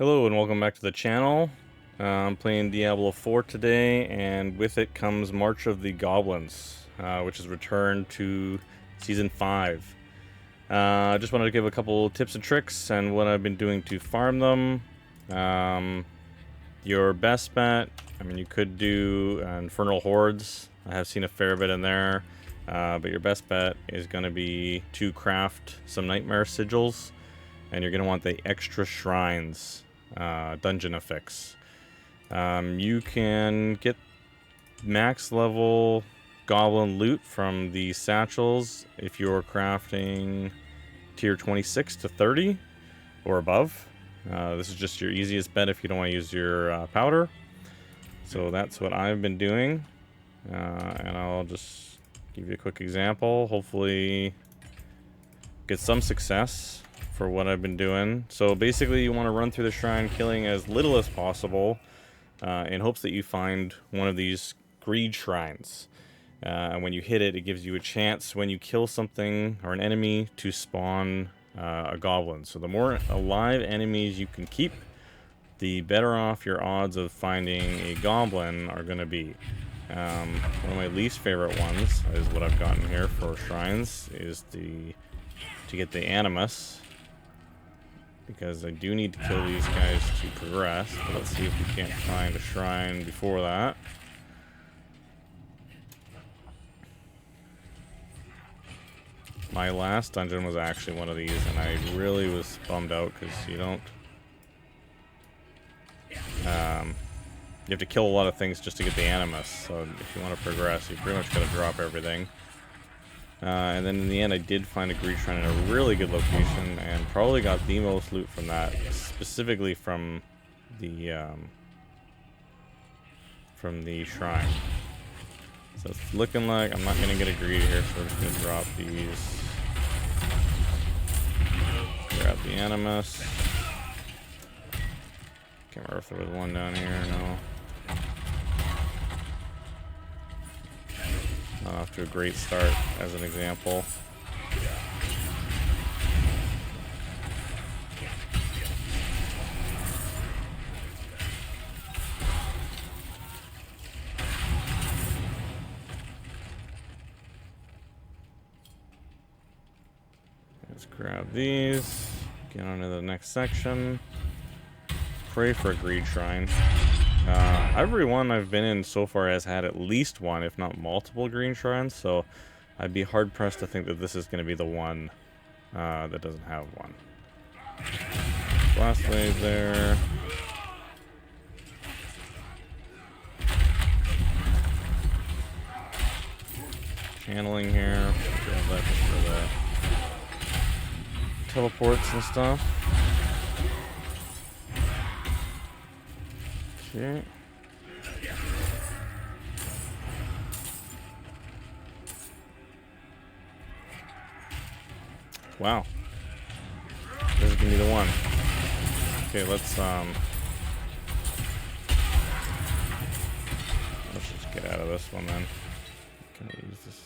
Hello and welcome back to the channel. I'm playing Diablo 4 today, and with it comes March of the Goblins, which is returned to Season 5. I just wanted to give a couple tips and tricks and what I've been doing to farm them. Your best bet, you could do Infernal Hordes. I have seen a fair bit in there, but your best bet is going to be to craft some Nightmare Sigils, and you're going to want the extra shrines. Dungeon affix. You can get max level goblin loot from the satchels if you're crafting tier 26 to 30 or above. This is just your easiest bet if you don't want to use your powder. So that's what I've been doing, and I'll just give you a quick example. Hopefully get some success for what I've been doing. So basically you want to run through the shrine killing as little as possible in hopes that you find one of these greed shrines. And when you hit it, it gives you a chance when you kill something or an enemy to spawn a goblin. So the more alive enemies you can keep, the better off your odds of finding a goblin are going to be. One of my least favorite ones is what I've gotten here for shrines is to get the animus, because I do need to kill these guys to progress. But let's see if we can't find a shrine before that. My last dungeon was actually one of these, and I really was bummed out because you don't... you have to kill a lot of things just to get the animus. So if you want to progress, you pretty much got to drop everything. And then in the end, I did find a greed shrine in a really good location, and probably got the most loot from that, specifically from the shrine. So it's looking like I'm not gonna get a greed here, so we're just gonna drop these. Grab the animus. Can't remember if there was one down here or no. Not off to a great start, as an example. Let's grab these, get on to the next section. Pray for a greed shrine. Everyone I've been in so far has had at least one, if not multiple green shrines, so I'd be hard-pressed to think that this is going to be the one that doesn't have one. Blast wave there. Channeling here. Grab that just for the teleports and stuff. Okay. Wow. This is gonna be the one. Okay, let's just get out of this one then. Can I use this?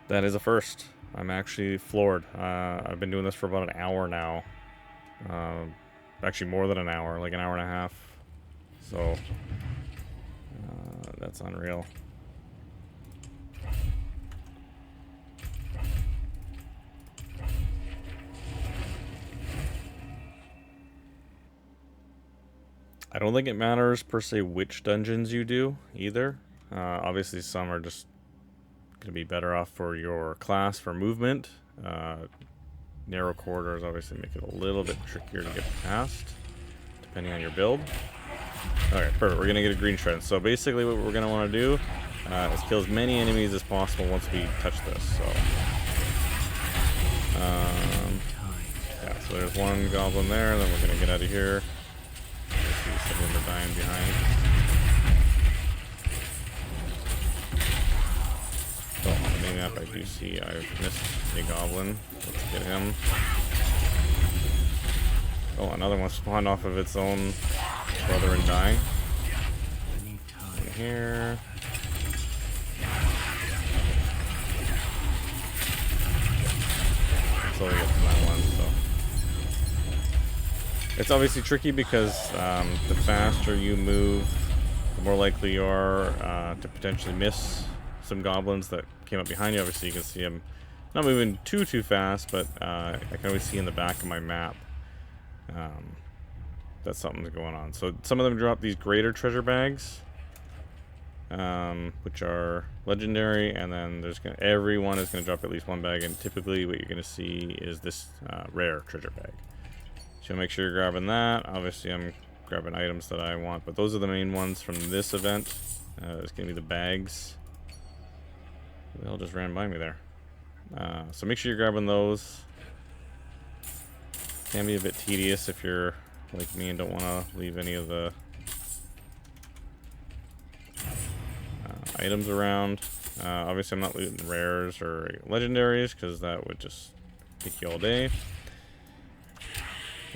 That is a first. I'm actually floored. I've been doing this for about an hour now. Actually more than an hour, like an hour and a half. So, that's unreal. I don't think it matters per se which dungeons you do either. Obviously some are just going to be better off for your class for movement. Narrow corridors obviously make it a little bit trickier to get past, depending on your build. Okay, perfect. We're going to get a green shrine. So basically what we're going to want to do is kill as many enemies as possible once we touch this. So, yeah, so there's one goblin there, then we're going to get out of here. See some of them are dying behind. So on the mini map I do see I've missed a goblin. Let's get him. Oh, another one spawned off of its own brother and dying. In here. It's obviously tricky because the faster you move, the more likely you are to potentially miss some goblins that came up behind you. Obviously, you can see them not moving too fast, but I can always see in the back of my map that something's going on. So some of them drop these greater treasure bags, which are legendary, and then everyone is going to drop at least one bag, and typically what you're going to see is this rare treasure bag. So make sure you're grabbing that. Obviously, I'm grabbing items that I want, but those are the main ones from this event. It's going to be the bags. They all just ran by me there. So make sure you're grabbing those. Can be a bit tedious if you're like me and don't want to leave any of the items around. Obviously, I'm not looting rares or legendaries because that would just take you all day.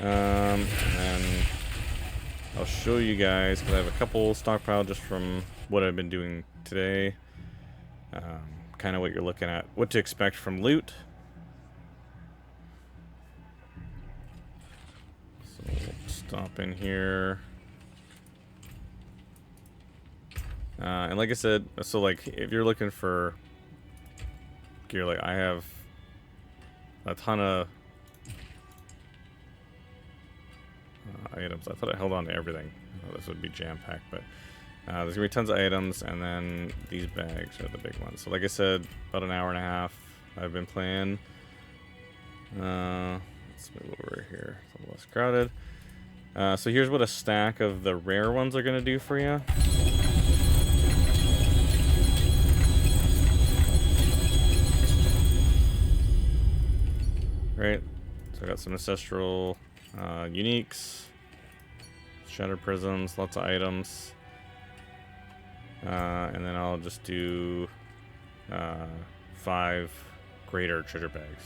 And then I'll show you guys, because I have a couple stockpiled just from what I've been doing today. Kind of what you're looking at, what to expect from loot. So we'll stop in here. And like I said, so like if you're looking for gear, like I have a ton of items. I thought I held on to everything. Oh, this would be jam-packed, but there's gonna be tons of items, and then these bags are the big ones. So like I said, about an hour and a half I've been playing. Let's move over here, it's a little less crowded. So here's what a stack of the rare ones are gonna do for you. Right, so I got some ancestral uniques, shattered prisms, lots of items, and then I'll just do 5 greater treasure bags.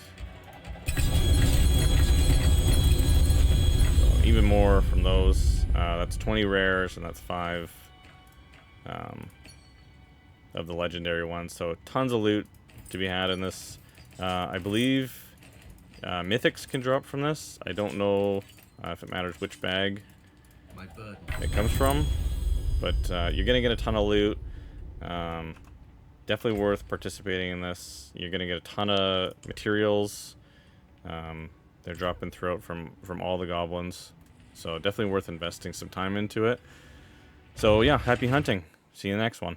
So even more from those. That's 20 rares, and that's 5 of the legendary ones. So tons of loot to be had in this. I believe mythics can drop from this. I don't know if it matters which bag it comes from, but you're gonna get a ton of loot. Definitely worth participating in this. You're gonna get a ton of materials. They're dropping throughout from all the goblins, so definitely worth investing some time into it. So yeah, happy hunting. See you in the next one.